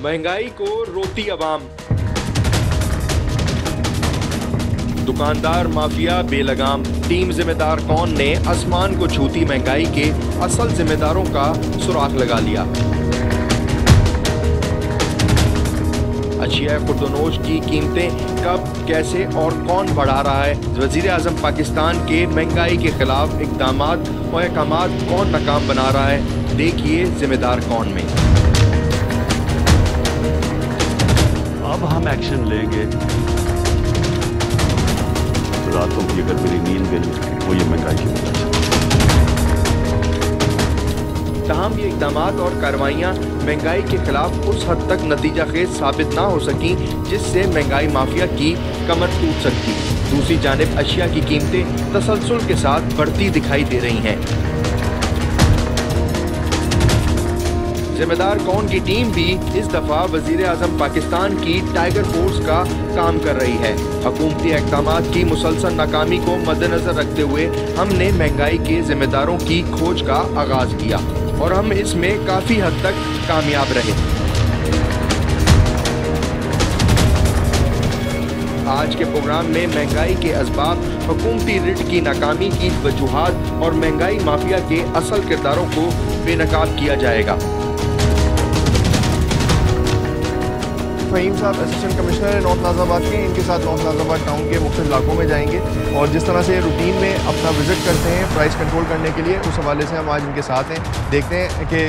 महंगाई को रोती अवाम। दुकानदार माफिया बेलगाम, टीम जिम्मेदार कौन ने आसमान को छूती महंगाई के असल जिम्मेदारों का सुराग लगा लिया। अशिया खुर्दनोश की कीमतें कब, कैसे और कौन बढ़ा रहा है। वजीर आजम पाकिस्तान के महंगाई के खिलाफ इक़दामात और अहकामात कौन नाकाम बना रहा है, देखिए जिम्मेदार कौन में। अब हम एक्शन लेंगे। रातों की अगर मेरी नींद गई वो ये महंगाई की वजह से। तमाम ये इक़दामात और कार्रवाइयाँ महंगाई के खिलाफ उस हद तक नतीजा खेज साबित ना हो सकी जिससे महंगाई माफिया की कमर टूट सकती। दूसरी जानिब अशिया की कीमतें तसलसल के साथ बढ़ती दिखाई दे रही हैं। जिम्मेदार कौन की टीम भी इस दफा वजीर आजम पाकिस्तान की टाइगर फोर्स का काम कर रही है। हुकूमती इक़दामात की मुसलसल नाकामी को मद्देनजर रखते हुए हमने महंगाई के जिम्मेदारों की खोज का आगाज किया और हम इसमें काफी हद तक कामयाब रहे। आज के प्रोग्राम में महंगाई के असबाब, हुकूमती रिट की नाकामी की वजूहात और महंगाई माफिया के असल किरदारों को बेनकाब किया जाएगा। फ़हीम साहब असिस्टेंट कमिश्नर है नॉर्थ नाज़िराबाद के, इनके साथ नॉर्थ नाज़िराबाद टाउन के मुख्तलिफ इलाकों में जाएंगे और जिस तरह से रूटीन में अपना विज़िट करते हैं प्राइस कंट्रोल करने के लिए, उस हवाले से हम आज इनके साथ हैं। देखते हैं कि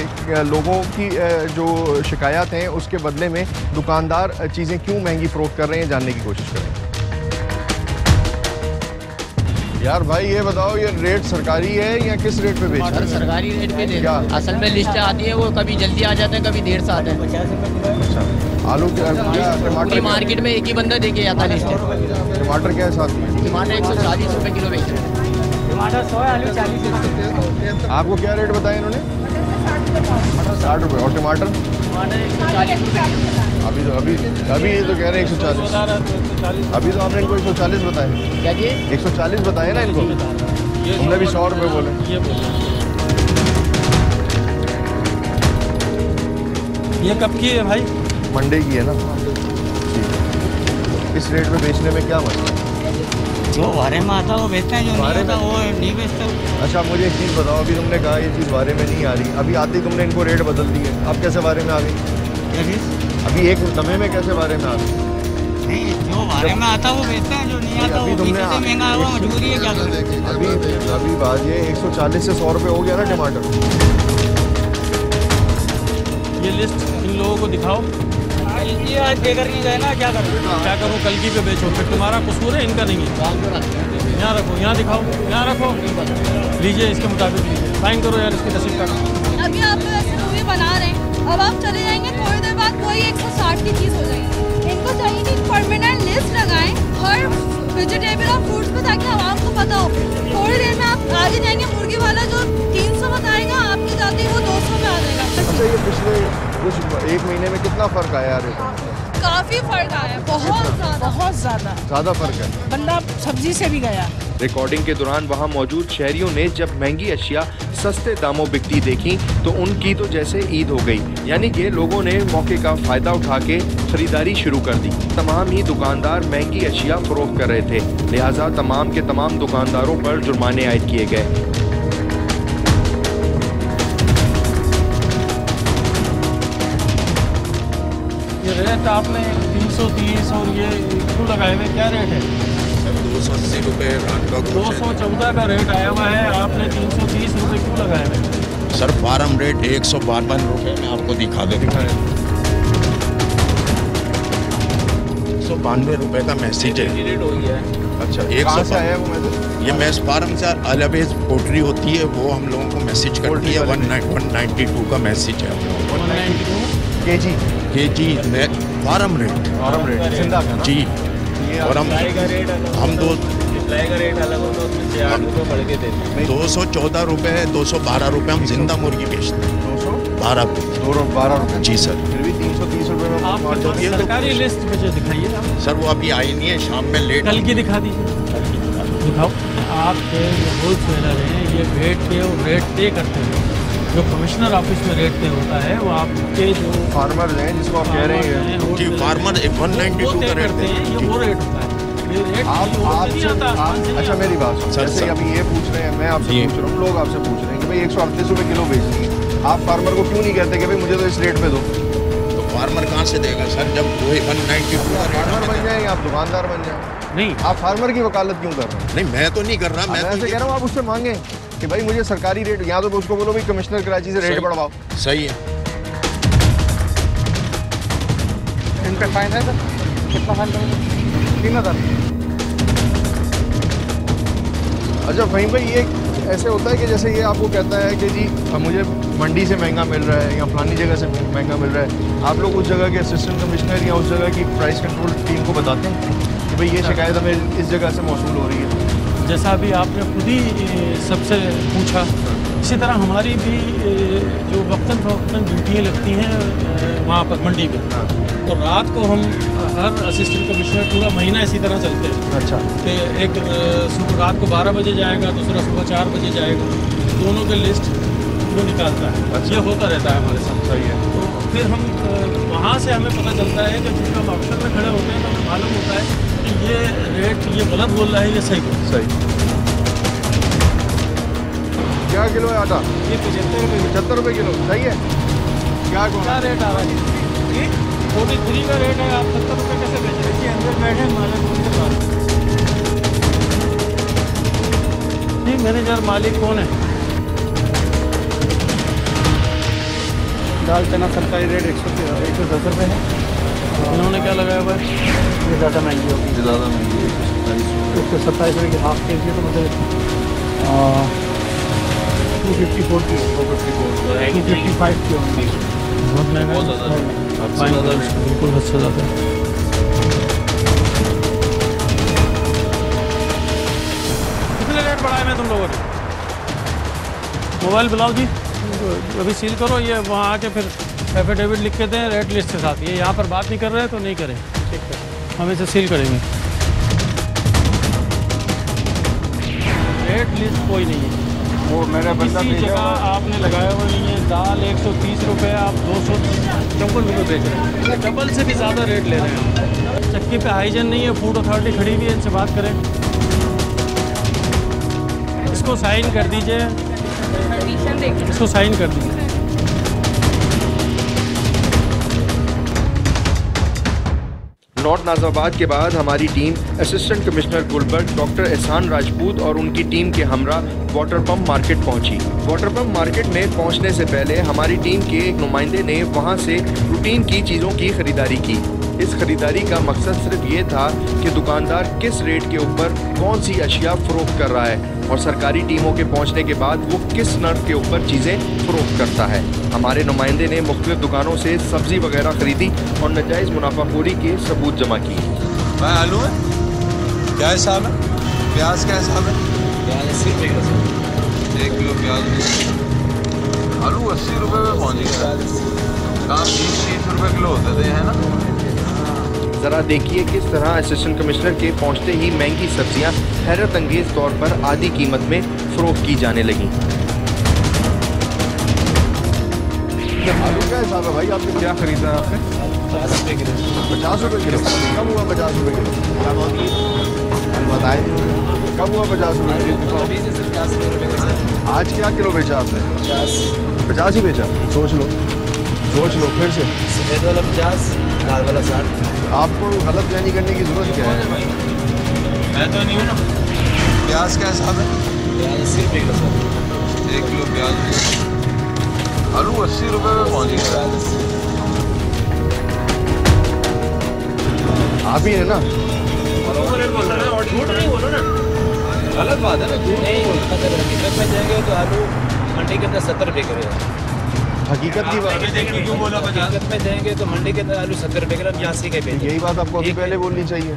लोगों की जो शिकायत हैं उसके बदले में दुकानदार चीज़ें क्यों महंगी फ़रोख्त कर रहे हैं, जानने की कोशिश करें। यार भाई ये बताओ, ये रेट सरकारी है या किस रेट पे बेच रहे हैं? सरकारी रेट पे दे रहे हैं। असल में लिस्ट आती है, वो कभी जल्दी आ जाता है, कभी देर से आता है। अच्छा, आलू क्या, टमाटर मार्केट में एक ही बंदा देके जाता है लिस्ट। टमाटर क्या है साथ में? टमाटर 140 रुपए किलो बेच रहे हैं। टमाटर 100 है, आलू 40। आपको क्या रेट बताया इन्होंने? 60 रुपये। और टमाटर? टमाटर 140 रुपए। अभी ये तो कह रहे हैं 140। अभी तो आपने इनको 140 बताए। क्या जी? 140 बताए ना इनको, हमने भी 100 रुपये बोले। ये कब की है भाई? मंडे की है ना। इस रेट में बेचने में क्या मसला है? जो बारे में आता है वो बेचते हैं, जो नहीं आता वो नहीं बेचते। अच्छा मुझे एक चीज़ बताओ, अभी तुमने कहा ये चीज़ बारे में नहीं आ रही, अभी आते ही तुमने इनको रेट बदल दिए, अब कैसे बारे में आ गई? अभी एक दमे में कैसे बारे में आ गई? नहीं, जो बारे में आता वो बेचते हैं, जो नहीं आता वो पीछे से महंगा हुआ, मजबूरी है क्या करें। अभी बात ये 140 से 100 रुपये हो गया ना टमाटर। ये लिस्ट इन लोगों को दिखाओ। ये आज देकर नहीं गए ना, क्या करूँ? क्या करूँ? कल की पे बेचो, फिर तुम्हारा कसूर है, इनका नहीं है। यहाँ रखो, यहाँ दिखाओ, यहाँ रखो, लीजिए इसके मुताबिक लीजिए, साइन करो यार इसकी रसीद का। अभी आप लोग ऐसे मूवी बना रहे हैं, अब आप चले जाएंगे थोड़ी देर बाद वही 160 की चीज़ हो जाएगी। इनको चाहिए कि परमानेंट लिस्ट लगाएं हर वेजिटेबल और फ्रूट्स पे, ताकि आवाम को पता हो। थोड़ी देर में आप आगे जाएंगे, मुर्गी वाला जो 300 बताएगा, आपके जाते ही वो 200 में आ जाएगा। अच्छा, ये पिछले कुछ एक महीने में कितना फ़र्क आया रेट? काफ़ी फ़र्क आया, बहुत ज़्यादा फ़र्क है। बंदा सब्जी से भी गया। रिकॉर्डिंग के दौरान वहां मौजूद शहरियों ने जब महंगी अशिया सस्ते दामों बिकती देखी तो उनकी तो जैसे ईद हो गई, यानी कि लोगों ने मौके का फायदा उठा के खरीदारी शुरू कर दी। तमाम ही दुकानदार महंगी अशिया फरोख्त कर रहे थे, लिहाजा तमाम के तमाम दुकानदारों पर जुर्माने आयद किए गए। ये रेट आपने 330 और ये क्यों लगाए हुए, क्या रेट है? 280 रुपये। 214 का रेट आया हुआ है, आपने 330 रुपये क्यों लगाए हुए? सर फार्म रेट 152 रुपये में आपको दिखा देता है। 192 रुपये का मैसेज है। रेट हो गया है। अच्छा, कहाँ से आया है वो मैसेज? ये मैस फार्म से अलवेज पोल्ट्री होती है, वो हम लोगों को मैसेज करती है। 192 का मैसेज है। 192 केजी फार्म रेट जिंदा का ना? जी। और हम दो का रेट अलग होता है, उसमें 8 रुपये बढ़ के देते हैं। 214 रुपये है, 212 रुपये हम जिंदा मुर्गी बेचते हैं। 212 रुपये। जी सर। फिर भी 330 रुपये में आप सरकारी लिस्ट मुझे दिखाइए। सर वो अभी आई नहीं है, शाम में लेट। कल की दिखा दीजिए, दिखाओ। आपके जो होल सेलर हैं ये वेट पे और रेट पे करते हैं, जो कमिश्नर ऑफिस में रेट तय होता है वो आपके जो फार्मर हैं जिसको आप कह रहे हैं जी फार्मर 192 का रेट करते हैं, ये वो रेट होता है। ये रेट अच्छा मेरी बात सुनो, जैसे अभी ये पूछ रहे हैं, मैं आपसे पूछ रहा हूँ, लोग आपसे पूछ रहे हैं कि भाई 138 रुपये किलो बेचनी है, आप फार्मर को क्यों नहीं कहते कि भाई मुझे तो इस रेट पे दो? तो फार्मर कहाँ से देगा सर, जब वही 192 का रेट फार्मर बन जाए आप दुकानदार बन जाए। नहीं, आप फार्मर की वकालत क्यों कर रहे हैं? नहीं मैं तो नहीं कर रहा, मैं तो कह रहा हूँ आप उससे मांगे कि भाई मुझे सरकारी रेट, यहाँ तो उसको बोलो भाई कमिश्नर कराची से रेट बढ़वाओ। सही है। इन पे फाइन है सर, कितना फाइन करोगे? 3000। अच्छा फहीम भाई, ये ऐसे होता है कि जैसे ये आपको कहता है कि जी मुझे मंडी से महंगा मिल रहा है या फलानी जगह से महंगा मिल रहा है, आप लोग उस जगह के असिस्टेंट कमिश्नर या उस जगह की प्राइस कंट्रोल टीम को बताते हैं कि भाई ये शिकायत हमें इस जगह से मौसूल हो रही है? जैसा अभी आपने खुद ही सबसे पूछा, इसी तरह हमारी भी जो वक्तन फ़वक्तन ड्यूटियाँ लगती हैं वहाँ पर मंडी में, तो रात को हम हर असिस्टेंट कमिश्नर पूरा महीना इसी तरह चलते हैं। अच्छा। कि एक सुबह रात को 12 बजे जाएगा, दूसरा सुबह 4 बजे जाएगा, दोनों के लिस्ट वो निकालता है। अच्छा। ये होता रहता है हमारे साथ। सही है। तो फिर हम वहाँ से हमें पता चलता है कि जब हम ऑप्शन में खड़े होते हैं तो हमें मालूम होता है कि ये रेट ये गलत बोल रहा है, ये सही बोल रहा है। सही। क्या किलो है आटा? ये 75 रुपये किलो। सही है। क्या रेट आ रहा है? 43 का रेट है, आप 70 रुपये कैसे बेच रहे हैं? अंदर बैठे मालिक उनके पास। जी मैनेजर मालिक कौन है? दाल चना सरकारी रेट 110 रुपये है। इन्होंने क्या लगाया हुआ है? ये ज़्यादा महंगी होगी। ये ज़्यादा महंगी है। 127 रुपये की हाफ के जी तो मतलब 254 की 255 की होगी। बहुत महंगा, बहुत ज़्यादा, बिल्कुल हद से ज़्यादा। कितने रेट बढ़ाए मैं तुम लोगों ने? मोबाइल बुलाओ जी, अभी सील करो, ये वहाँ आके फिर एफिडेविट लिख के दें रेट लिस्ट के साथ। ये यहाँ पर बात नहीं कर रहे हैं तो नहीं करें, ठीक है, हम इसे सील करेंगे। रेट लिस्ट कोई नहीं है, वो मेरा बंदा किसी जगह आपने लगाया हुआ नहीं है। दाल 130 रुपये, आप 254 रुपये बेच रहे हैं, डबल से भी ज़्यादा रेट ले रहे हैं। चक्की पे हाइजन नहीं है, फूड अथॉरिटी खड़ी हुई है, इनसे बात करें। इसको साइन कर दीजिए, इसको साइन कर दीजिए। नॉर्थ नाज़ाबाद के बाद हमारी team assistant commissioner Gulberg doctor Ehsan Rajput और उनकी टीम के हमरा वाटर पंप मार्केट पहुंची। वाटर पंप मार्केट में पहुंचने से पहले हमारी टीम के एक नुमाइंदे ने वहां से रूटीन की चीज़ों की खरीदारी की। इस खरीदारी का मकसद सिर्फ ये था कि दुकानदार किस रेट के ऊपर कौन सी अशिया फ़रोख्त कर रहा है और सरकारी टीमों के पहुंचने के बाद वो किस नर्ख के ऊपर चीज़ें फ़रोख्त करता है। हमारे नुमाइंदे ने मुख्तलिफ दुकानों से सब्ज़ी वगैरह खरीदी और नाजायज़ मुनाफाखोरी के सबूत जमा किए। भाई आलू है क्या हिसाब है? प्याज क्या हिसाब है? प्याज 80 रुपये किलो। 1 किलो प्याज, आलू 80 रुपये में पहुँच गया। काम 20-30 रुपये किलो होते थे, है ना? ज़रा देखिए किस तरह असिस्टेंट कमिश्नर के पहुंचते ही महंगी सब्जियां हैरत अंगेज तौर पर आधी कीमत में फ़रोख्त की जाने लगीं। आलू क्या हिसाब है भाई? आपने क्या खरीदा है? आपने 50 रुपये किलो। 50 रुपये किलो? कब हुआ 50 रुपये किलो? बताए कब हुआ 50 रुपये किलो? आज क्या किलो बेचा आपने? 50 ही बेचा? सोच लो फिर से। सफेद वाला 50, लाल वाला 60। आपको गलत बयानी करने की जरूरत क्या है? मैं तो नहीं हूँ ना। प्याज क्या हिसाब है? प्याज 80 रुपये किलो सर। 1 किलो प्याज, आलू 80 रुपये में पहुँच गया। आप ही है ना? झूठ नहीं बोलो ना, गलत बात है ना। झूठ नहीं, हकीकत में जाएंगे तो आलू मंडी के अंदर 70 रुपये किलो। हकीकत की बात क्यों बोला? हकीकत में जाएंगे तो मंडी के अंदर आलू 70 रुपये किलो, 80 के बेचेंगे। यही बात आपको अभी पहले बोलनी चाहिए।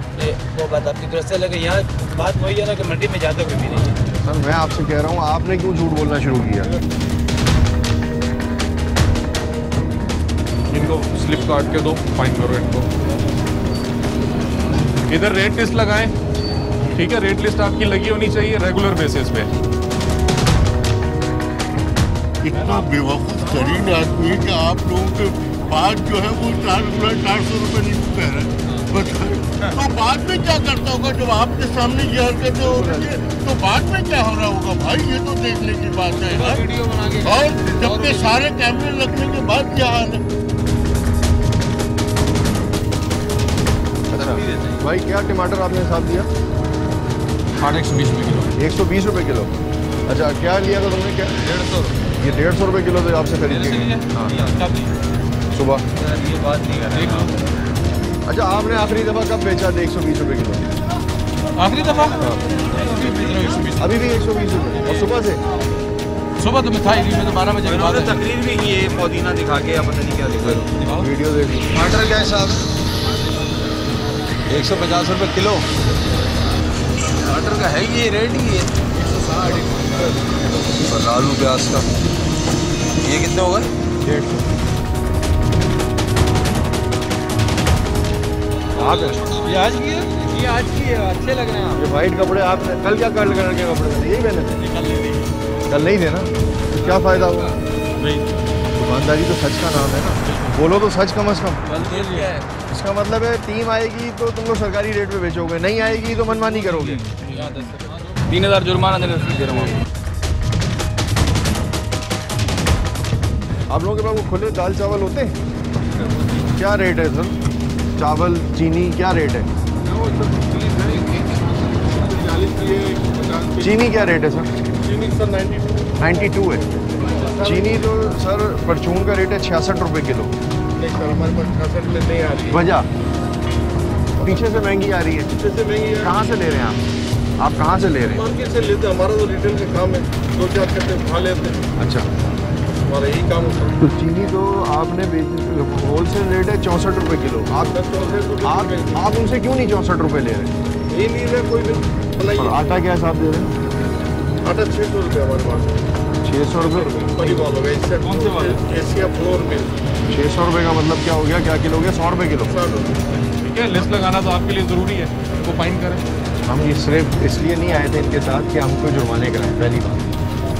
वो बात आपकी तरफ से लगे, यहाँ बात वही है ना कि मंडी में ज़्यादा कोई भी नहीं है। सर मैं आपसे कह रहा हूँ, आपने क्यों झूठ बोलना शुरू किया? इनको स्लिप काट के दो, फाइन करो इनको। इधर रेट लिस्ट लगाएं, ठीक है? रेट लिस्ट आपकी लगी होनी चाहिए रेगुलर बेसिस पे। इतना बेवकूफ़ तरीन आदमी है कि आप लोगों के बाद जो है वो 400 रुपये नहीं कह रहे बताइए। तो बाद में क्या करता होगा जब आपके सामने ये हरकतें हो रही है, तो बाद में क्या हो रहा होगा भाई, ये तो देखने की बात है यार। और जब के सारे कैमरे लगने के बाद क्या हाल है। अच्छा भाई, क्या टमाटर आपने हिसाब दिया? 120 रुपये किलो। 120 रुपये किलो। अच्छा, क्या लिया था तुमने? क्या 150। ये 150 रुपये किलो तो आपसे खरीद के हाँ सुबह। ये बात नहीं कर रहा। अच्छा, आपने आखिरी दफ़ा कब बेचा था 120 रुपये किलो? आखिरी दफ़ा अभी भी 120 रुपये। और सुबह से? सुबह तो मैं था ही नहीं, मैं तो 12 बजे के बाद तकरीर भी की है पुदीना दिखा के, या पता नहीं क्या दिखा। वीडियो देख ली। टमाटर क्या हिसाब है? 150 रुपये किलो। टमाटर का है ये रेट ही है 160। आलू प्याज का ये कितने हो गए? 150। ये आज की है, ये आज की है, अच्छे लग रहे हैं। ये वाइट कपड़े आपने कल क्या कलर के कपड़े थे? यही पहने थे? कल नहीं थे ना, तो क्या फ़ायदा हुआ? दुकानदारी तो सच का नाम है ना, बोलो तो सच कम से कम। इसका मतलब है टीम आएगी तो तुम लोग सरकारी रेट पे बेचोगे, नहीं आएगी तो मनमानी करोगे। 3000 जुर्माना दे रहा हूँ। आप लोगों के पास वो खुले दाल चावल होते हैं? क्या रेट है सर? चावल चीनी क्या रेट है? चीनी क्या रेट है सर? चीनी सर 92 है। चीनी तो सर परचून का रेट है 66 रुपये किलो। नहीं सर, हमारे पास 66 में नहीं आ रही। वजह पीछे से महंगी आ रही है। पीछे से महंगी है। कहाँ से ले रहे हैं आप कहाँ से ले रहे हैं? मार्केट से लेते हैं, हमारा तो रिटेल का काम है, 2-4 करते खा लेते हैं, अच्छा, हमारा यही काम होता है। तो चीनी तो आपने होलसेल रेट है 64 रुपये किलो। आप उनसे क्यों नहीं 64 रुपये ले रहे हैं? ये नहीं है कोई भी। और आटा क्या हिसाब दे रहे हैं? आटा 600 रुपये हमारे पास। 600 रुपये। वही बात हो गई इससे। कौन से वाले? एशिया फ्लोर में 600 रुपये का मतलब क्या हो गया? क्या किलो हो गया? 100 रुपये किलो। ठीक है, लिस्ट लगाना तो आपके लिए ज़रूरी है, वो फाइन करें। हम ये सिर्फ इसलिए नहीं आए थे इनके साथ कि हमको जुर्माने कराएं, पहली बात।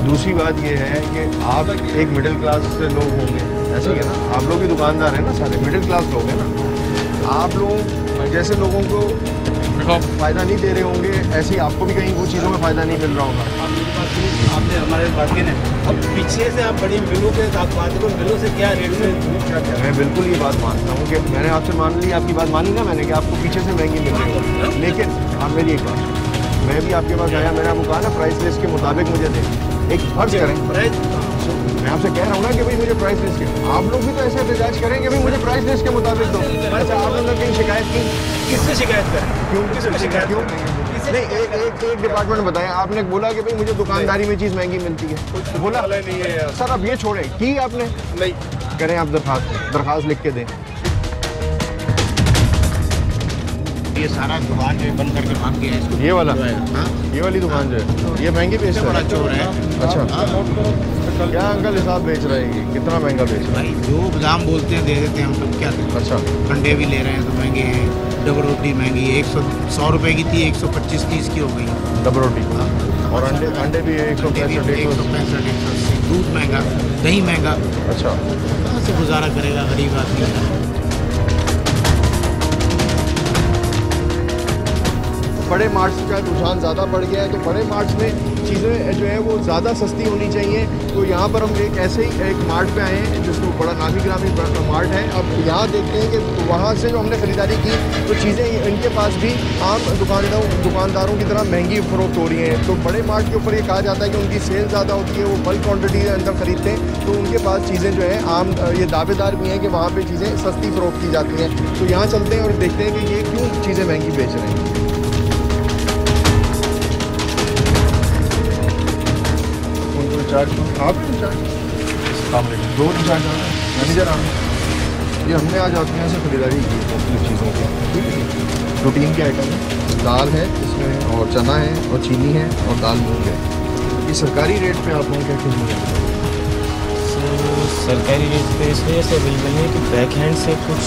दूसरी बात ये है कि आप एक मिडिल क्लास से लोग होंगे, ऐसे ही है ना, आप लोग भी दुकानदार हैं ना, सारे मिडिल क्लास लोग हैं ना। आप लोग जैसे लोगों को फ़ायदा नहीं दे रहे होंगे, ऐसे ही आपको भी कहीं वो चीज़ों में फ़ायदा नहीं मिल रहा होगा। आपने हमारे बात की ना, अब पीछे से आप बड़ी मिलों के साथ बात करो, मिलों से क्या रेट में मैं बिल्कुल ये बात मानता हूँ कि मैंने आपसे मान ली, आपकी बात मानी ना मैंने, कि आपको पीछे से महंगी मिल रही है। लेकिन आप मेरी एक बात, मैं भी आपके पास आया, मैंने आपको कहा ना प्राइस लिस्ट के मुताबिक मुझे दें। एक फर्ज करें, मैं आपसे कह रहा हूँ ना कि भाई मुझे प्राइस लिस्ट के, आप लोग भी तो ऐसे एहतजाज करें कि भाई मुझे प्राइस लिस्ट के मुताबिक दो। अच्छा, आप लोगों ने कहीं शिकायत की? किससे शिकायत करें? क्यों? किससे शिकायत? क्यों नहीं? एक डिपार्टमेंट बताएं, आपने बोला कि भाई मुझे दुकानदारी में चीज़ महंगी मिलती है, बोला नहीं है यार। सर। अब ये छोड़ें, की आपने नहीं करें, आप दरखास्त लिख के दें। ये सारा दुकान जो बंद करके भाग गया है, ये वाला, हाँ? ये वाली दुकान जो है ये महंगी बेच रहा है। चोर है। अच्छा, क्या अंकल हिसाब बेच रहे हैं? ये कितना महंगा बेच रहे भाई जो दाम बोलते हैं दे देते हैं हम, तो क्या दें? हैं? अच्छा, अंडे भी ले रहे हैं तो महंगे हैं, डबल रोटी महंगी है, 100 रुपये की थी 125-30 की हो गई। डबल रोटी और अंडे भी 165 165 180। दूध महंगा, दही महंगा, अच्छा, कहाँ से गुजारा करेगा गरीब आदमी? बड़े मार्ट्स का रुझान ज़्यादा बढ़ गया है, तो बड़े मार्ट्स में चीज़ें जो है वो ज़्यादा सस्ती होनी चाहिए। तो यहाँ पर हम एक ऐसे ही एक मार्ट पे आए हैं जिसको बड़ा नामी ग्रामी मार्ट है। अब यहाँ देखते हैं कि वहाँ से जो हमने ख़रीदारी की तो चीज़ें इनके पास भी आम दुकानदारों की तरह महंगी फ़रोख्त हो रही हैं। तो बड़े मार्ट के ऊपर ये कहा जाता है कि उनकी सेल ज़्यादा होती है, वो बल्क क्वान्टिटी के अंदर ख़रीदते हैं, तो उनके पास चीज़ें जो है आम ये दावेदार भी हैं कि वहाँ पर चीज़ें सस्ती फ़रोख्त की जाती हैं। तो यहाँ चलते हैं और देखते हैं कि ये क्यों चीज़ें महंगी बेच रहे हैं। आप दो इंचार्ज मैनेजर आप ये हमने आज आपके यहाँ से खरीदारी की मुख्तलिफ चीज़ों की, ठीक है। प्रोटीन के आइटम है, दाल है इसमें, और चना है, और चीनी है, और दाल मूंग है। ये सरकारी रेट पे आप लोगों क्या चीज़ मिलेगा? सरकारी रेट पे इस वजह से अवेलेबल है कि बैक हैंड से कुछ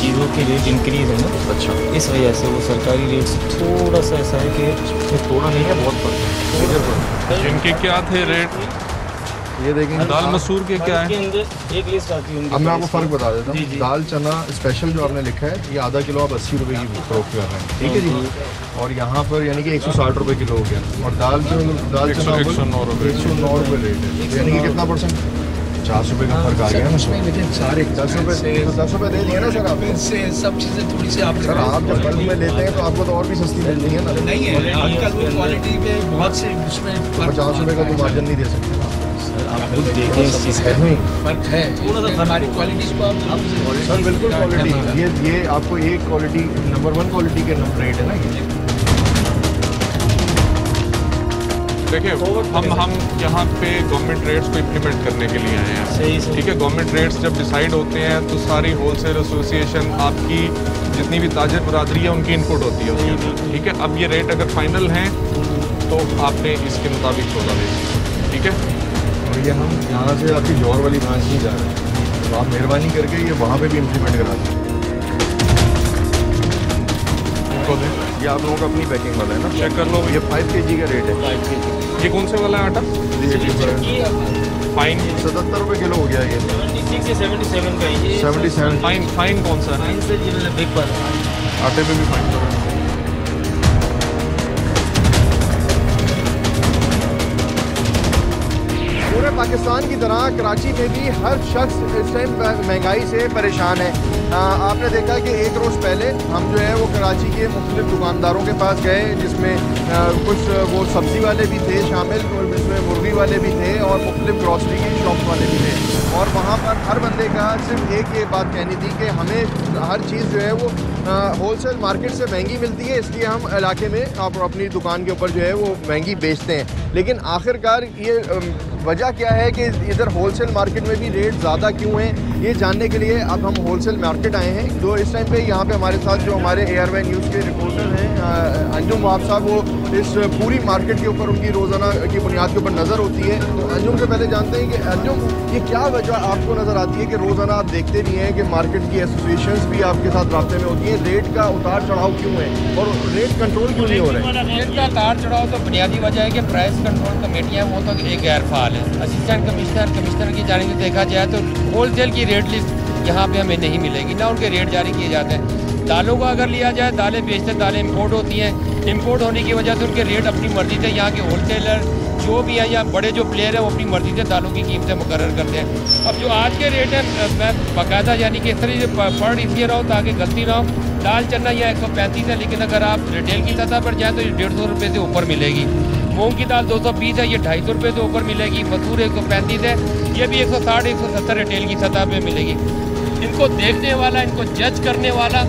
चीज़ों के रेट इंक्रीज़ है ना। अच्छा, इस वजह से वो सरकारी रेट से थोड़ा सा ऐसा है कि थोड़ा नहीं है, बहुत पड़ता है। जिनके क्या थे रेट ये देखेंगे दाल मसूर के क्या है? एक लिस्ट आती है। अब मैं आपको फ़र्क बता देता हूँ। दाल चना स्पेशल जो आपने लिखा है, ये आधा किलो आप 80 रुपये की फरोख्त कर रहे हैं, ठीक है जी। और यहाँ पर यानी कि 160 रुपये किलो हो गया। और दाल चना 109 रुपये रेट है, यानी कि कितना परसेंट? 50 रुपये का फर्क आ गया ना। सारे 10 रुपये दे दिए ना सर आप। सब चीज़ें थोड़ी सी आप सर आप जब बल्क में लेते हैं तो आपको तो और भी सस्ती मिलती है ना। नहीं है आजकल वो क्वालिटी में बहुत से उसमें 50 रुपये का तो मार्जिन नहीं दे सकते। आप खुद देखें इस चीज़ का फर्क है थोड़ा सा। हमारी क्वालिटीज़ को आप सर बिल्कुल क्वालिटी, ये आपको एक क्वालिटी नंबर 1 क्वालिटी के रेट है ना ये। देखिए हम यहाँ पे गवर्नमेंट रेट्स को इम्प्लीमेंट करने के लिए आए हैं, ठीक है। गवर्नमेंट रेट्स जब डिसाइड होते हैं तो सारी होलसेल एसोसिएशन आपकी जितनी भी ताजर बरादरी है उनकी इनपुट होती है उसके, ठीक है। अब ये रेट अगर फाइनल हैं तो आपने इसके मुताबिक सौदा बेचना, ठीक है। और ये हम यहाँ से आपकी जौहर वाली ब्रांच नहीं जा रहे हैं, तो आप मेहरबानी करके ये वहाँ पे भी इम्प्लीमेंट करा दें। ये आप लोगों का अपनी पैकिंग वाला है ना, चेक कर लो। ये 5 kg का रेट है। 5 kg। ये कौन से वाला है आटा? फाइन 77 रुपये किलो हो गया ये। 76 से 77 का ये। 77। फाइन कौन सा है? से ये वाला बिग बार आटे पे भी फाइन करो। पूरे पाकिस्तान की तरह कराची में भी हर शख्स इस टाइम महंगाई से परेशान है। आपने देखा कि एक रोज़ पहले हम जो है वो कराची के मुख्तलिफ दुकानदारों के पास गए, जिसमें कुछ वो सब्ज़ी वाले भी थे शामिल, जिसमें मुर्गी वाले भी थे और मुख्तलिफ ग्रॉसरी के शॉप्स वाले भी थे। और वहाँ पर हर बंदे का सिर्फ एक ये बात कहनी थी कि हमें हर चीज़ जो है वो होलसेल मार्केट से महंगी मिलती है, इसलिए हम इलाके में आप अपनी दुकान के ऊपर जो है वो महंगी बेचते हैं। लेकिन आखिरकार ये वजह क्या है कि इधर होलसेल मार्केट में भी रेट ज़्यादा क्यों हैं, ये जानने के लिए अब हम होलसेल मार्केट आए हैं। जो इस टाइम पे यहाँ पे हमारे साथ जो हमारे ARY न्यूज़ के रिपोर्टर हैं अंजुम वाब साहब, वो इस पूरी मार्केट के ऊपर उनकी रोज़ाना की बुनियाद के ऊपर नज़र होती है। तो अंजुम से पहले जानते हैं कि अंजुम ये क्या वजह आपको नज़र आती है कि रोज़ाना आप देखते नहीं हैं कि मार्केट की एसोसिएशंस भी आपके साथ रास्ते में होती हैं, रेट का उतार चढ़ाव क्यों है और रेट कंट्रोल क्यों नहीं हो रहे हैं? रेट का उतार चढ़ाव तो बुनियादी वजह है कि प्राइस कंट्रोल कमेटियाँ वो तो एक गैर फाल है। असिस्टेंट कमिश्नर की जानिब से देखा जाए तो होलसेल की रेट लिस्ट यहाँ पे हमें नहीं मिलेगी, ना उनके रेट जारी किए जाते हैं। दालों का अगर लिया जाए, दालें बेचते दालें इंपोर्ट होती हैं, इंपोर्ट होने की वजह से उनके रेट अपनी मर्जी से यहाँ के होलसेलर जो भी है या बड़े जो प्लेयर हैं वो अपनी मर्जी से दालों की कीमतें मुकर्रर करते हैं। अब जो आज के रेट है मैं बाकायदा यानी कि इस तरह से पढ़ इसलिए रहा हूँ ताकि गलती ना हो। दाल चना या 135 है, लेकिन अगर आप रिटेल की सतह पर जाएँ तो ये 150 रुपये से ऊपर मिलेगी। मूंग की दाल 220 है, ये 250 रुपये से ऊपर मिलेगी। मसूर 135 है, ये भी 160-170 रिटेल की सतह पे मिलेगी। इनको देखने वाला, इनको जज करने वाला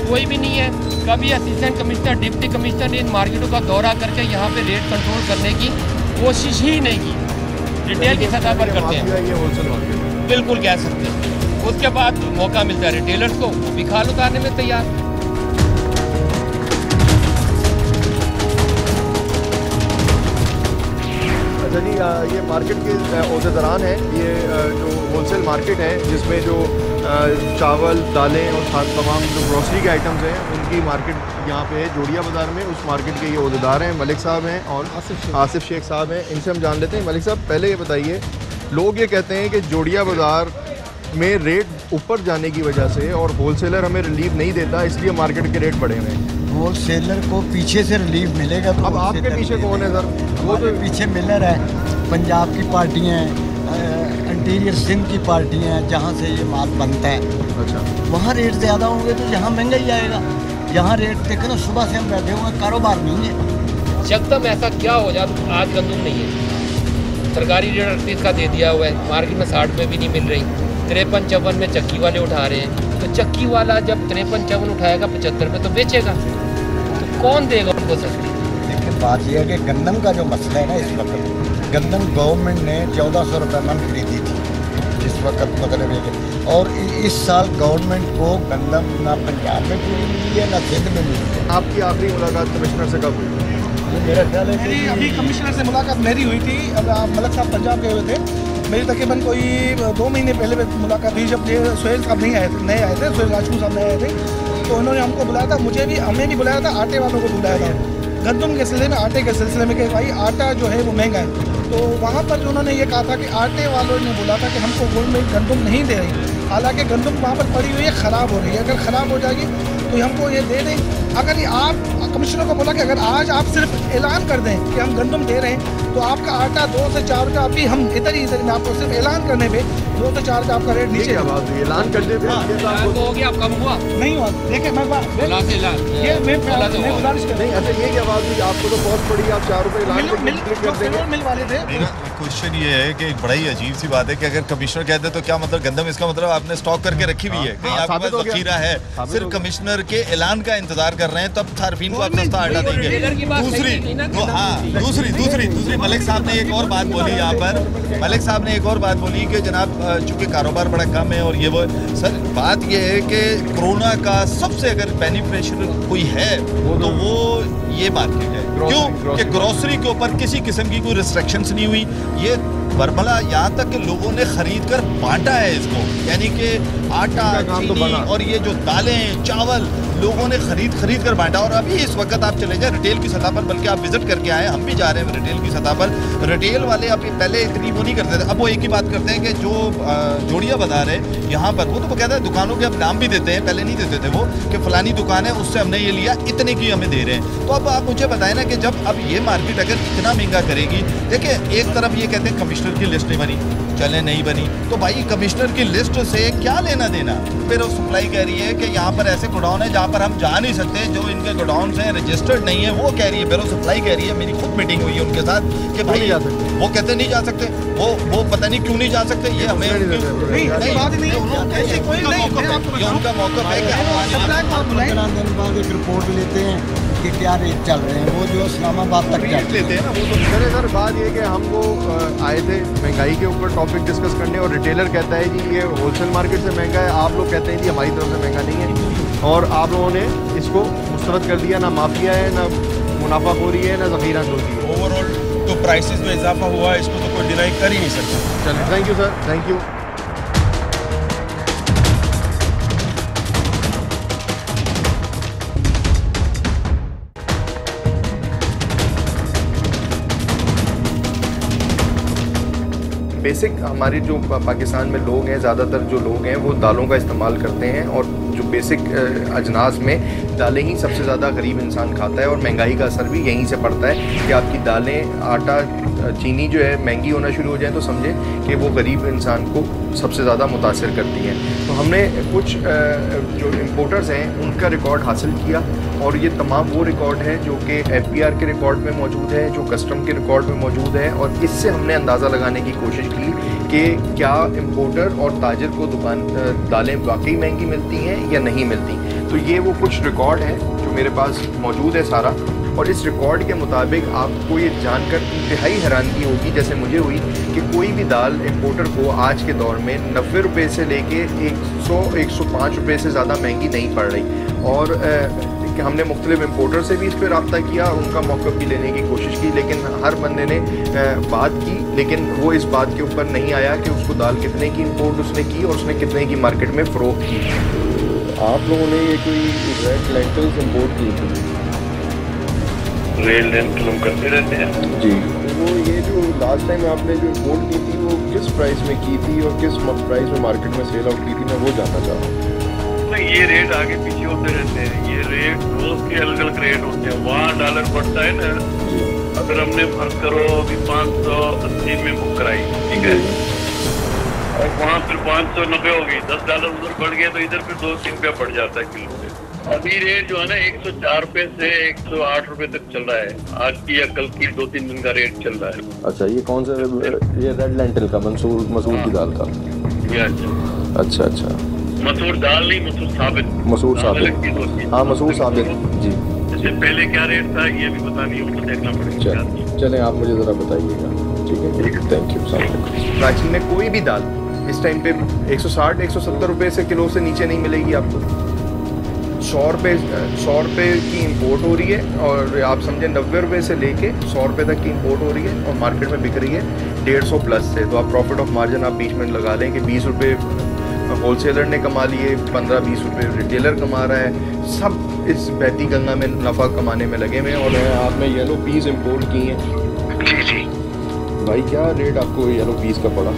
कोई भी नहीं है। कभी असिस्टेंट कमिश्नर, डिप्टी कमिश्नर ने इन मार्केटों का दौरा करके यहाँ पे रेट कंट्रोल करने की कोशिश ही नहीं की। रिटेल की सतह पर करते हैं, बिल्कुल कह सकते हैं। उसके बाद मौका मिलता है रिटेलर्स को, वो भी खाल उतारने में तैयार। अच्छा जी, ये मार्केट के ओहदेदारान है, ये जो होलसेल मार्केट है जिसमें जो चावल, दालें और तमाम जो ग्रॉसरी के आइटम्स हैं उनकी मार्केट यहाँ पे है जोड़िया बाज़ार में। उस मार्केट के ये ओहदेदार हैं, मलिक साहब हैं और आसिफ शेख साहब हैं। इनसे हम जान लेते हैं। मलिक साहब, पहले ये बताइए, लोग ये कहते हैं कि जोड़िया बाज़ार में रेट ऊपर जाने की वजह से और होलसेलर हमें रिलीफ नहीं देता, इसलिए मार्केट के रेट बढ़े हुए हैं। होलसेलर को पीछे से रिलीफ मिलेगा तो अब आपके पीछे कौन है सर? वो तो पीछे मिलर है, पंजाब की पार्टियाँ हैं, इंटीरियर सिंध की पार्टियाँ हैं, जहाँ से ये माल बनता है। अच्छा, वहाँ रेट ज़्यादा होंगे तो यहाँ महंगा ही आएगा। यहाँ रेट देखे ना, सुबह से हम बैठे हुए हैं, कारोबार नहीं है। एकदम ऐसा क्या हो जाए, आज गंदुम नहीं है, सरकारी रेट 38 का दे दिया हुआ है, मार्केट में 60 में भी नहीं मिल रही। 53-54 में चक्की वाले उठा रहे हैं, तो चक्की वाला जब 53-54 उठाएगा 75 में तो बेचेगा, तो कौन देगा उनको सस्ती? लेकिन बात यह है कि गंदम का जो मसला है ना, इस वक्त गंदम गवर्नमेंट ने 1400 रुपये मन खरीदी थी जिस वक्त मतलब, और इस साल गवर्नमेंट को गंदम ना पंजाब में पूरी मिली है ना सिंध में मिली है। आपकी आखिरी मुलाकात कमिश्नर से कब हुई? मेरा ख्याल है मेरी अभी कमिश्नर से मुलाकात मेरी हुई थी। अब मलिक साहब पंजाब गए हुए थे, मेरी तकरीबन कोई 2 महीने पहले मुलाकात हुई, जब ये सोहेल साहब नहीं आए थे, नए आए थे, सोहेल राजपूत साहब नए आए थे, तो उन्होंने हमको बुलाया था, हमें भी बुलाया था, आटे वालों को बुलाया था, गंदम के सिलसिले में, आटे के सिलसिले में कि भाई आटा जो है वो महंगा है। तो वहाँ पर उन्होंने ये कहा था कि आटे वालों ने बोला था कि हमको गवर्नमेंट गंदम नहीं दे रही, हालांकि गंदम वहाँ पर पड़ी हुई है, ख़राब हो रही है। अगर ख़राब हो जाएगी तो हमको ये दे दें। अगर ये आप कमिश्नर को बोला कि अगर आज आप सिर्फ ऐलान कर दें कि हम गंदम दे रहे हैं तो आपका आटा 2 से 4 रुपये, अभी हम इधर में आपको सिर्फ ऐलान करने पे 2 से 4 रुपये आपका रेट नीचे ऐलान कर देते हो गया, अब कम हुआ नहीं हुआ। देखिए मैं गुजारिश कर, नहीं अच्छा ये क्या बात हुई, आपको तो बहुत पड़ी, आप 4 रुपये मिल वाले थे। मेरा क्वेश्चन ये है कि बड़ा ही अजीब सी बात है कि अगर कमिश्नर कहते तो क्या मतलब गंदम, इसका मतलब आपने स्टॉक करके रखी हुई है, कहीं आपके पास जखीरा है, सिर्फ कमिश्नर के ऐलान का इंतजार कर रहे हैं, तब सार्फिन को आप सस्ता आटा देंगे। दूसरी मलिक साहब ने एक और बात बोली यहाँ पर, मलिक साहब ने एक और बात बोली कि जनाब चूंकि कारोबार बड़ा कम है और ये वो, सर बात ये है कि कोरोना का सबसे अगर बेनिफिशियल कोई है तो वो ये बात की जाए, क्यों कि ग्रोसरी के ऊपर किसी किस्म की कोई रिस्ट्रिक्शंस नहीं हुई। ये बरमला यहाँ तक कि लोगों ने खरीद कर बांटा है इसको, यानी कि आटा, चीनी और ये जो दालें, चावल लोगों ने खरीद कर बांटा। और अभी इस वक्त आप चले जाए रिटेल की सतह पर, बल्कि आप विजिट करके आए, हम भी जा रहे हैं रिटेल की सतह पर। रिटेल वाले अब पहले इतनी वो नहीं करते थे, अब वो एक ही बात करते हैं कि जो जोड़िया बाजार है यहाँ पर, वो तो कहते हैं दुकानों के अब नाम भी देते हैं, पहले नहीं देते थे वो, कि फलानी दुकान है उससे हमने ये लिया, इतने की हमें दे रहे हैं। तो अब आप मुझे बताएं ना कि जब अब ये मार्केट अगर इतना महंगा करेगी, देखिए एक तरफ ये कहते हैं कमिश्नर की लिस्ट नहीं बनी, चले नहीं बनी, तो भाई कमिश्नर की लिस्ट से क्या लेना देना। फिर वो सप्लाई कह रही है कि यहाँ पर ऐसे गोडाउन है जहाँ पर हम जा नहीं सकते, जो इनके गोडाउन हैं रजिस्टर्ड नहीं है, वो कह रही है, फिर वो सप्लाई कह रही है, मेरी खुद मीटिंग हुई है उनके साथ कि भाई वो कहते नहीं जा सकते, वो पता नहीं क्यों नहीं जा सकते, ये हमें उनका मौका है कि एक रिपोर्ट लेते हैं कि क्या रेट चल रहे हैं, वो जो इस्लामाबाद तक लेते हैं ना, वो तो सर बात ये कि हम वो आए थे महंगाई के ऊपर टॉपिक डिस्कस करने, और रिटेलर कहता है जी ये होलसेल मार्केट से महंगा है, आप लोग कहते हैं जी हमारी तरफ से महंगा नहीं है, और आप लोगों ने इसको मुस्तरद कर दिया, ना माफिया है, ना मुनाफाखोरी है, ना ज़ख़ीरांदोज़ी है। ओवरऑल तो प्राइसेस में इजाफा हुआ है, इसको तो कोई डिनाई कर ही नहीं सकता। चलिए thank you sir, thank you. Basic हमारे जो पाकिस्तान में लोग हैं, ज़्यादातर जो लोग हैं वो दालों का इस्तेमाल करते हैं, और जो बेसिक अजनास में दालें ही सबसे ज़्यादा गरीब इंसान खाता है, और महंगाई का असर भी यहीं से पड़ता है कि आपकी दालें, आटा, चीनी जो है महंगी होना शुरू हो जाए तो समझें कि वो गरीब इंसान को सबसे ज़्यादा मुतासिर करती हैं। तो हमने कुछ जो इम्पोर्टर्स हैं उनका रिकॉर्ड हासिल किया, और ये तमाम वो रिकॉर्ड है जो कि FBR के रिकॉर्ड में मौजूद है, जो कस्टम के रिकॉर्ड में मौजूद है, और इससे हमने अंदाज़ा लगाने की कोशिश की कि क्या इम्पोर्टर और ताजर को दालें वाकई महंगी मिलती हैं या नहीं मिलती। तो ये वो कुछ रिकॉर्ड है जो मेरे पास मौजूद है सारा, और इस रिकॉर्ड के मुताबिक आपको ये जानकर इंतहाई हैरानगी होगी, जैसे मुझे हुई, कि कोई भी दाल इम्पोर्टर को आज के दौर में 90 रुपये से लेके 100-105 रुपये से ज़्यादा महंगी नहीं पड़ रही। और हमने मुख्तलिफ इम्पोर्टर से भी इस पर रब्ता किया, उनका मौक़िफ़ भी लेने की कोशिश की, लेकिन हर बंदे ने बात की, लेकिन वो इस बात के ऊपर नहीं आया कि उसको दाल कितने की इम्पोर्ट उसने की और उसने कितने की मार्केट में फ़रोख्त की। आप लोगों ने ये कोई रेड लेंटिल्स इम्पोर्ट की थी? रेड लेंटिल हम करते रहते हैं जी। वो ये जो लास्ट टाइम आपने जो इम्पोर्ट की थी वो किस प्राइस में की थी और किस प्राइस में मार्केट में सेल आउट की थी, मैं वो जानना चाह रहा हूँ। ये रेट आगे पीछे होते रहते हैं, ये रेट रोज के अलग अलग रेट होते हैं। वहाँ डॉलर बढ़ता है ना, अगर हमने फर्क करो अभी 580 में बुक कराई, ठीक है, और वहाँ फिर 590 होगी, $10 उधर बढ़ गए तो इधर फिर 2-3 रुपया बढ़ जाता है किलो से। अभी रेट जो है ना 104 रुपये से 108 रुपये तक चल रहा है, आज की या कल की 2-3 दिन का रेट चल रहा है। अच्छा, ये कौन सा, ये रेड लेंटिल का, मसूर की दाल का? अच्छा अच्छा, मसूर दाल नहीं, मसूर साबित। मसूर साबित, हाँ मसूर साबित जी। इससे पहले क्या रेट था ये भी पता नहीं, उसको देखना पड़ेगा। चलें आप मुझे ज़रा बताइएगा, ठीक है, थैंक यू। प्राचीन में कोई भी दाल इस टाइम पे 160-170 रुपये से किलो से नीचे नहीं मिलेगी आपको। 100 रुपये की इंपोर्ट हो रही है, और आप समझें 90 रुपये से लेके 100 रुपये तक की इंपोर्ट हो रही है, और मार्केट में बिक रही है 150 प्लस से। तो आप प्रॉफिट ऑफ मार्जिन आप बीच में लगा लें कि 20 रुपये होलसेलर ने कमा लिए, 15-20 रुपये रिटेलर कमा रहा है, सब इस बहती गंगा में नफ़ा कमाने में लगे हुए हैं। और आपने येलो पीस इंपोर्ट की हैं? जी जी। भाई क्या रेट आपको येलो पीस का पड़ा?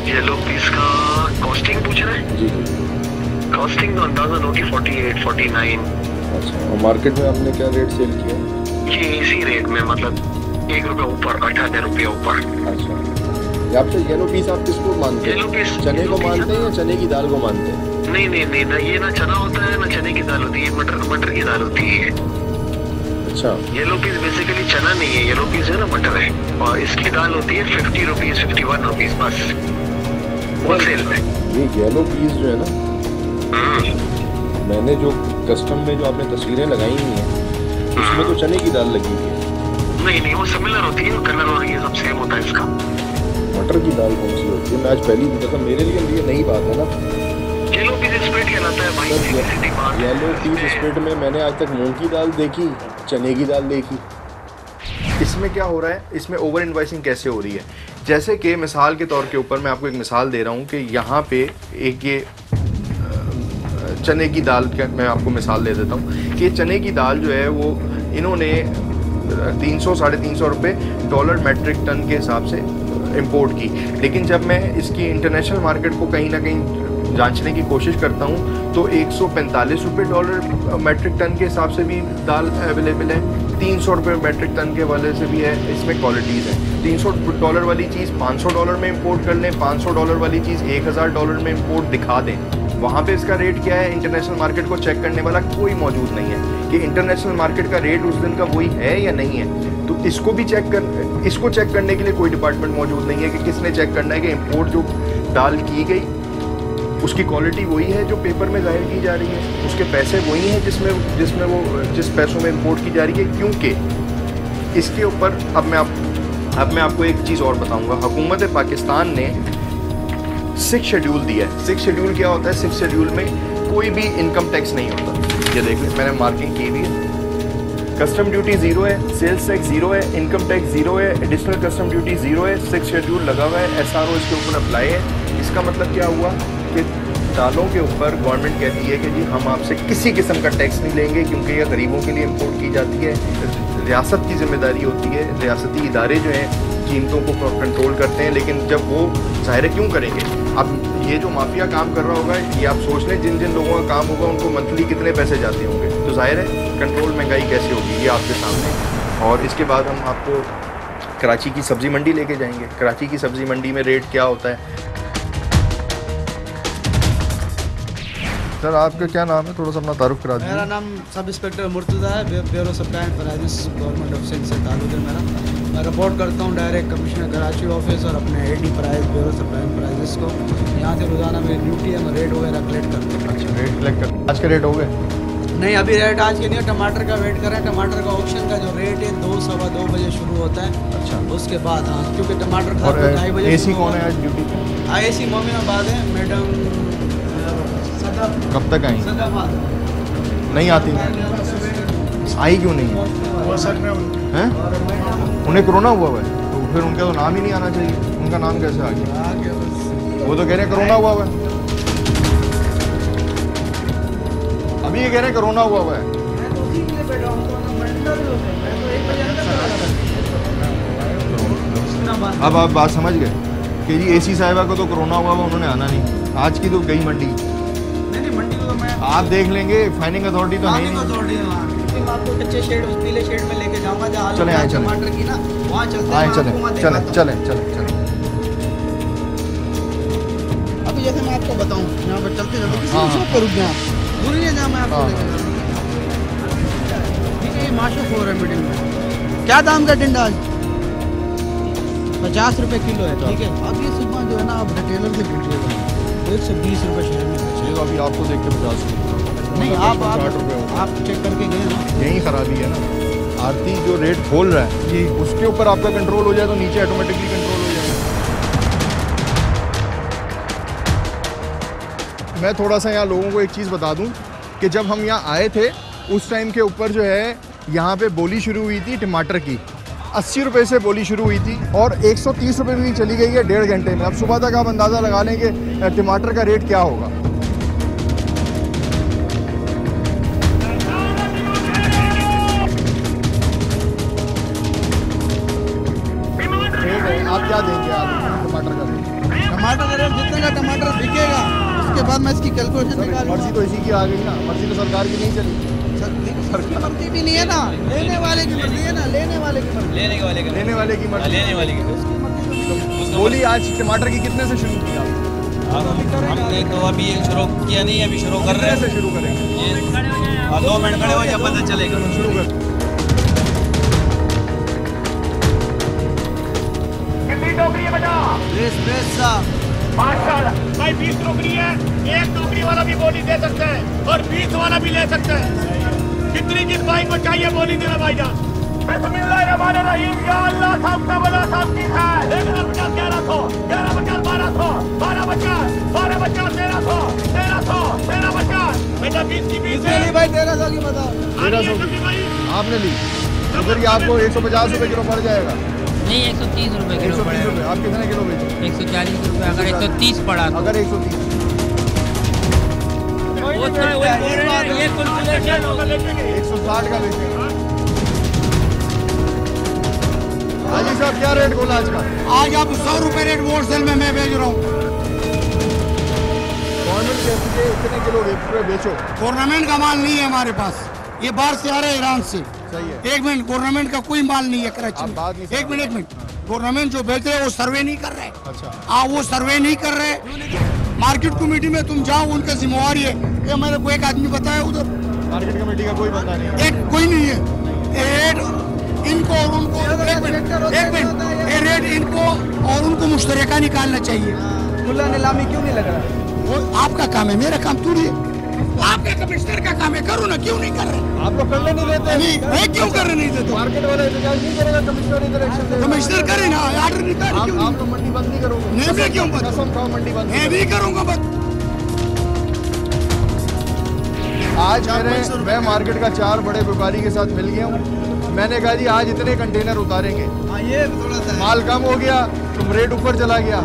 येलो पीस का कॉस्टिंग पूछ रहे हैं? जी कॉस्टिंग तो अंदाजा होगी 48, 49। अच्छा, और मार्केट में आपने क्या रेट सेल किया? ये इसी रेट में, मतलब 1 रुपये ऊपर, 18 रुपये ऊपर। अच्छा, आपसे येलो पीस आप किसको मानते हैं? येलो पीस चने को मानते हैं या चने की दाल को मानते हैं? नहीं ना, ये ना चना होता है ना चने की दाल होती है, मटर की दाल होती है। अच्छा, येलो पीस बेसिकली चना नहीं है, येलो पीस है ना मटर है, और इसकी दाल होती है 50 रुपीज, 51 रुपीज बस होलसेल में। ये येलो पीस जो है ना, मैंने जो कस्टम में जो आपने तस्वीरें लगाई हुई हैं उसमें तो चने की दाल लगी हुई है। नहीं वो सिमिलर होती है, कलर और ये सब सेम होता है इसका। मटर की दाल कौन सी होती है? मैं आज पहली पूछा था, मेरे लिए नई बात है ना। येलो पीस स्प्रेड कहलाता है भाई। येलो पीस स्प्रेड में मैंने आज तक मूंग की दाल देखी, चने की दाल देखी। इसमें क्या हो रहा है, इसमें ओवर इन्वाइसिंग कैसे हो रही है? जैसे कि मिसाल के तौर के ऊपर मैं आपको एक मिसाल दे रहा हूँ कि यहाँ पे एक ये चने की दाल का मैं आपको मिसाल दे देता हूँ कि चने की दाल जो है वो इन्होंने 300 साढ़े 300 रुपये डॉलर मैट्रिक टन के हिसाब से इंपोर्ट की। लेकिन जब मैं इसकी इंटरनेशनल मार्केट को कहीं ना कहीं जांचने की कोशिश करता हूँ तो 145 रुपये डॉलर मैट्रिक टन के हिसाब से भी दाल अवेलेबल है, 300 रुपये मैट्रिक टन के वाले से भी है। इसमें क्वालिटीज़ हैं। $300 वाली चीज़ $500 में इंपोर्ट कर लें, $500 वाली चीज़ $1000 में इंपोर्ट दिखा दें, वहाँ पे इसका रेट क्या है? इंटरनेशनल मार्केट को चेक करने वाला कोई मौजूद नहीं है कि इंटरनेशनल मार्केट का रेट उस दिन का वही है या नहीं है। तो इसको चेक करने के लिए कोई डिपार्टमेंट मौजूद नहीं है कि किसने चेक करना है कि इंपोर्ट जो दाल की गई उसकी क्वालिटी वही है जो पेपर में जाहिर की जा रही है, उसके पैसे वही हैं जिस पैसों में इंपोर्ट की जा रही है। क्योंकि इसके ऊपर अब मैं आपको एक चीज़ और बताऊंगा। हुकूमत पाकिस्तान ने 6 शेड्यूल दिया है। 6 शेड्यूल क्या होता है? 6 शेड्यूल में कोई भी इनकम टैक्स नहीं होता। ये देख लें, मैंने मार्किंग की हुई है। कस्टम ड्यूटी 0 है, सेल्स टैक्स 0 है, इनकम टैक्स 0 है, एडिशनल कस्टम ड्यूटी 0 है, 6 शेड्यूल लगा हुआ है, SRO इसके ऊपर अप्लाई है। इसका मतलब क्या हुआ कि दालों के ऊपर गवर्नमेंट कहती है कि जी हम आपसे किसी किस्म का टैक्स नहीं लेंगे क्योंकि ये गरीबों के लिए इंपोर्ट की जाती है। रियासत की जिम्मेदारी होती है, रियासती इदारे जो हैं कीमतों को कंट्रोल करते हैं, लेकिन जब वो ज़ाहिर है क्यों करेंगे? अब ये जो माफिया काम कर रहा होगा, ये आप सोच लें जिन लोगों का काम होगा उनको मंथली कितने पैसे जाते होंगे, तो ज़ाहिर है कंट्रोल महंगाई कैसे होगी ये आपके सामने। और इसके बाद हम आपको कराची की सब्ज़ी मंडी लेके जाएंगे। कराची की सब्ज़ी मंडी में रेट क्या होता है। सर आपका क्या नाम है? थोड़ा सा अपना तारुफ करा दीजिए। मेरा नाम सब इंस्पेक्टर मुर्तज़ा है, bureau supply and prices government of Sindh से ताल्लुक़ है मेरा। मैं रिपोर्ट करता हूँ डायरेक्ट कमिश्नर कराची ऑफिस और अपने AD price bureau supply and prices को। यहाँ से रोज़ाना मेरी ड्यूटी है, मैं रेट वगैरह कलेक्ट करता हूँ। अच्छा, रेट कलेक्ट कर। आज के रेट हो गए? नहीं, अभी रेट आज के नहीं, टमाटर का वेट कर रहे हैं। टमाटर का ऑक्शन का जो रेट है 2 सवा 2 बजे शुरू होता है। अच्छा, उसके बाद हाँ, क्योंकि टमाटर 2:30 बजे। AC कौन है आज ड्यूटी पे? AC मोमिनाबाद है मैडम। कब तक आई? नहीं आती? आई क्यों नहीं है? उन्हें कोरोना हुआ है तो फिर उनका तो नाम ही नहीं आना चाहिए। उनका नाम कैसे आ गया? वो तो कह रहे हैं कोरोना हुआ है। अभी ये कह रहे हैं कोरोना हुआ है। अब आप बात समझ गए कि जी AC साहिबा को तो कोरोना हुआ, उन्होंने आना नहीं। आज की तो गई मंडी। आप देख लेंगे, फाइनिंग अथॉरिटी तो नहीं। आपको कच्चे शेड पीले शेड में लेके जाऊंगा जहाँ चले आए, चले टमाटर की ना वहाँ चलते आए, हैं। चले। अभी जैसे मैं आपको बताऊँ यहाँ पर चलते किसी को रुक गया दूरी है जहाँ मैं आपको ठीक है। ये माशूक हो रहा है मीटिंग में। क्या दाम का टिंडा? 50 रुपये किलो है, ठीक है। अब ये सुबह जो है ना आप रिटेलर से पूछिएगा 120 रुपये शहर में। अभी आपको देख के 50 नहीं, आप चेक करके गए ना, यही खराबी है ना। आरती जो रेट खोल रहा है जी, उसके ऊपर आपका कंट्रोल हो जाए तो नीचे ऑटोमेटिकली कंट्रोल हो जाएगा। मैं थोड़ा सा यहाँ लोगों को एक चीज़ बता दूँ कि जब हम यहाँ आए थे उस टाइम के ऊपर जो है यहाँ पे बोली शुरू हुई थी टमाटर की, 80 रुपये से बोली शुरू हुई थी और 130 रुपये में चली गई है 1.5 घंटे में। अब सुबह तक आप अंदाज़ा लगा लें कि टमाटर का रेट क्या होगा। बाद मैं इसकी कैलकुलेशन निकालूंगा। मर्जी तो इसी की आ गई ना, मर्जी तो सरकार की नहीं चली। सरकार मर्जी भी नहीं है ना, लेने वाले की मर्जी है ना, लेने वाले की मर्जी, लेने वाले की मर्जी, लेने वाले की बोली। आज टमाटर की कितने से शुरू की आप? हमने तो अभी शुरू किया नहीं, अभी शुरू कर रहे हैं। से शुरू करेंगे? 2 मिनट खड़े हो जब पता चलेगा। शुरू कर। कितनी टोकरी है बेटा? 20 साहब। माशाल्लाह भाई 20 टोकरी है, एक टोकरी वाला भी बोली दे सकता है और 20 वाला भी ले सकता है। कितनी किस भाई को चाहिए बोली देना भाईजान? बिस्मिल्लाहिर्रहमानिर्रहीम। या अल्लाह साहब का बड़ा साहब की है। 1150, 1100, 1150, 1200, 1250, 1250, 1300, 1300, 1350। बेटा 20 की 20 है भाई 1300 की बताओ। 1300 आपने ली, अगर ये आपको 150 रुपए किलो पड़ जाएगा। नहीं 130 रुपए किलो 130 रुपए। आप कितने किलो बेचो? 140 रुपए। अगर 130 पड़ा तो अगर 130 160 का बेचेंगे। हाजी साहब क्या रेट बोला आज का? आज आप 100 रुपए रेट होलसेल में मैं बेच रहा हूँ। गवर्नमेंट कहती है इतने किलो बेचो। गवर्नमेंट का माल नहीं है हमारे पास, ये बाहर से आ रहा है, ईरान से। सही है। एक मिनट, गवर्नमेंट का कोई माल नहीं है कराची में। एक मिनट, गवर्नमेंट जो बेच रहे हैं वो सर्वे नहीं कर रहे। अच्छा। वो सर्वे नहीं कर रहे। मार्केट कमेटी में तुम जाओ, उनका जिम्मेवारी है। ये मेरे को एक आदमी बताया उधर मार्केट कमेटी का कोई बंदा नहीं है। एक कोई नहीं है। रेट इनको और उनको, एक मिनट, ये रेट इनको और उनको मुश्तरका निकालना चाहिए। खुला नीलामी क्यों नहीं लग रहा? वो आपका काम है, मेरा काम थोड़ी है। आपके कमिश्नर का काम है, करो ना, क्यों नहीं कर रहे? आप तो करने नहीं देते। नहीं, क्यों कर रहे नहीं देते? मार्केट वाला एहतजाज नहीं करेगा, कमिश्नर इधर एक्शन लेगा। कमिश्नर करे ना, ऑर्डर निकाल। आप तो मंडी बंद नहीं करोगे? नहीं, मैं क्यों बंद? कसम खाओ मंडी बंद मैं भी करूंगा बंद। आज मैं मार्केट का 4 बड़े व्यापारी के साथ मिल गया हूँ। मैंने कहा जी आज इतने कंटेनर उतारेंगे। ये थोड़ा सा माल कम हो गया तो रेट ऊपर चला गया।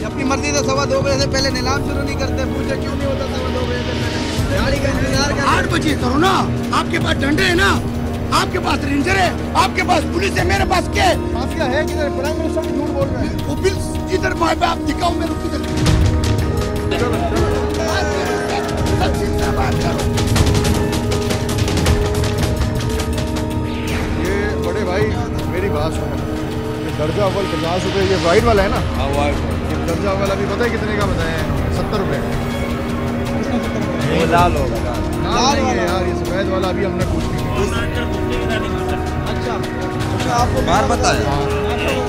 अपनी मर्जी से 2:15 बजे से पहले नीलाम शुरू नहीं करते। पूछे क्यों नहीं होता 2:15 बजे से पहले? गाड़ी का इंतजार 8 बजे करो ना। आपके पास डंडे है ना, आपके पास रेंजर है, आपके पास पुलिस है, मेरे पास क्या है? माफिया है किधर? प्राइम मिनिस्टर भी झूठ बोल रहे हैं। वो बिल इधर आप दिखाओ मेरे को किधर। ये बड़े भाई मेरी बात सुनो, दर्जा अव्वल 50 रुपए, ये वाइट वाला है ना? हाँ वाइट। दर्जा वाला भी पता है कितने का बताए हैं? 70 रुपए। लाल होगा। लाल नहीं है यार, ये सफेद वाला भी हमने पूछ लिया। अच्छा आपको बार बताया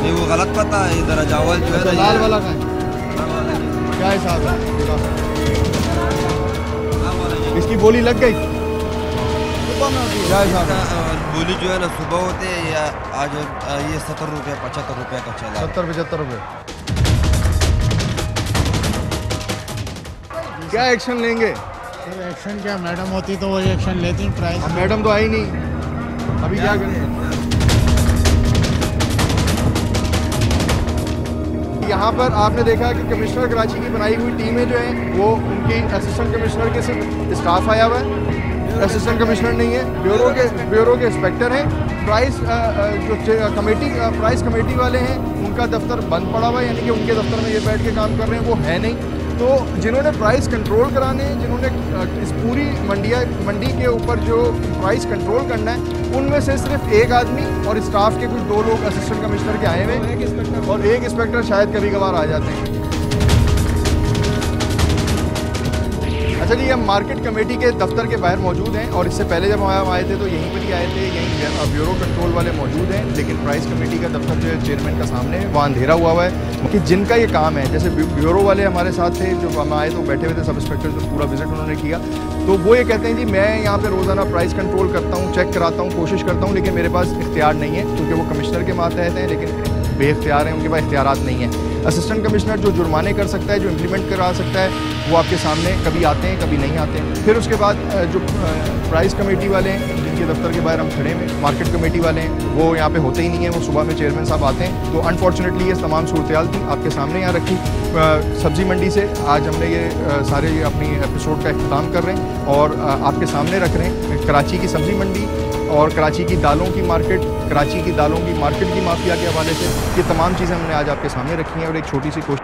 ये वो गलत पता है। इधर चावल जो है लाल वाला का है। क्या हिसाब है इसकी? बोली लग गई? क्या हिसाब है? बोली जो है ना सुबह होते हैं या आज ये 70 रुपये 75 रुपये का चला। 70-75 रुपये। क्या एक्शन लेंगे? एक्शन क्या, मैडम होती तो वो एक्शन लेती। प्राइस मैडम तो आई नहीं, अभी क्या करें? यहाँ पर आपने देखा कि कमिश्नर कराची की बनाई हुई टीमें जो हैं वो उनकी असिस्टेंट कमिश्नर के सिर्फ स्टाफ आया हुआ है। असिस्टेंट कमिश्नर नहीं है, ब्यूरो के इंस्पेक्टर हैं। प्राइस कमेटी वाले हैं, उनका दफ्तर बंद पड़ा हुआ है, यानी कि उनके दफ्तर में ये बैठ के काम कर रहे हैं, वो है नहीं। तो जिन्होंने प्राइस कंट्रोल कराने हैं, जिन्होंने इस पूरी मंडी के ऊपर जो प्राइस कंट्रोल करना है, उनमें से सिर्फ एक आदमी और स्टाफ के कुछ 2 लोग असिस्टेंट कमिश्नर के आए हुए हैं और एक इंस्पेक्टर शायद कभी कभार आ जाते हैं। अच्छा जी, हम मार्केट कमेटी के दफ्तर के बाहर मौजूद हैं और इससे पहले जब हम आए थे तो यहीं पर ही आए थे। यहीं ब्यूरो कंट्रोल वाले मौजूद हैं, लेकिन प्राइस कमेटी का दफ्तर जो है चेयरमैन का सामने है, वहाँ अंधेरा हुआ है कि जिनका ये काम है। जैसे ब्यूरो वाले हमारे साथ थे, जो हम आए तो बैठे हुए थे, सब इंस्पेक्टर जो पूरा विजिट उन्होंने किया, तो वो ये कहते हैं जी मैं यहाँ पे रोज़ाना प्राइस कंट्रोल करता हूँ, चेक कराता हूँ, कोशिश करता हूँ, लेकिन मेरे पास इख्तियार नहीं है, क्योंकि वो कमिश्नर के मातहत हैं, लेकिन बेइख्तियार हैं, उनके पास इख्तियारात नहीं है। असिस्टेंट कमिश्नर जो जुर्माने कर सकता है, जो इम्प्लीमेंट करा सकता है, वो आपके सामने कभी आते हैं, कभी नहीं आते हैं। फिर उसके बाद जो प्राइस कमेटी वाले हैं, जिनके दफ्तर के बाहर हम खड़े हैं, मार्केट कमेटी वाले हैं, वो यहाँ पे होते ही नहीं हैं। वो सुबह में चेयरमैन साहब आते हैं। तो अनफॉर्चुनेटली ये तमाम सूरत थी, आपके सामने यहाँ रखी। सब्ज़ी मंडी से आज हमने ये सारे अपनी एपिसोड का इख्तिताम कर रहे हैं और आपके सामने रख रहे हैं कराची की सब्ज़ी मंडी और कराची की दालों की मार्केट, कराची की दालों की मार्केट की माफिया के हवाले से। ये तमाम चीज़ें हमने आज आपके सामने रखी हैं और एक छोटी सी कोशिश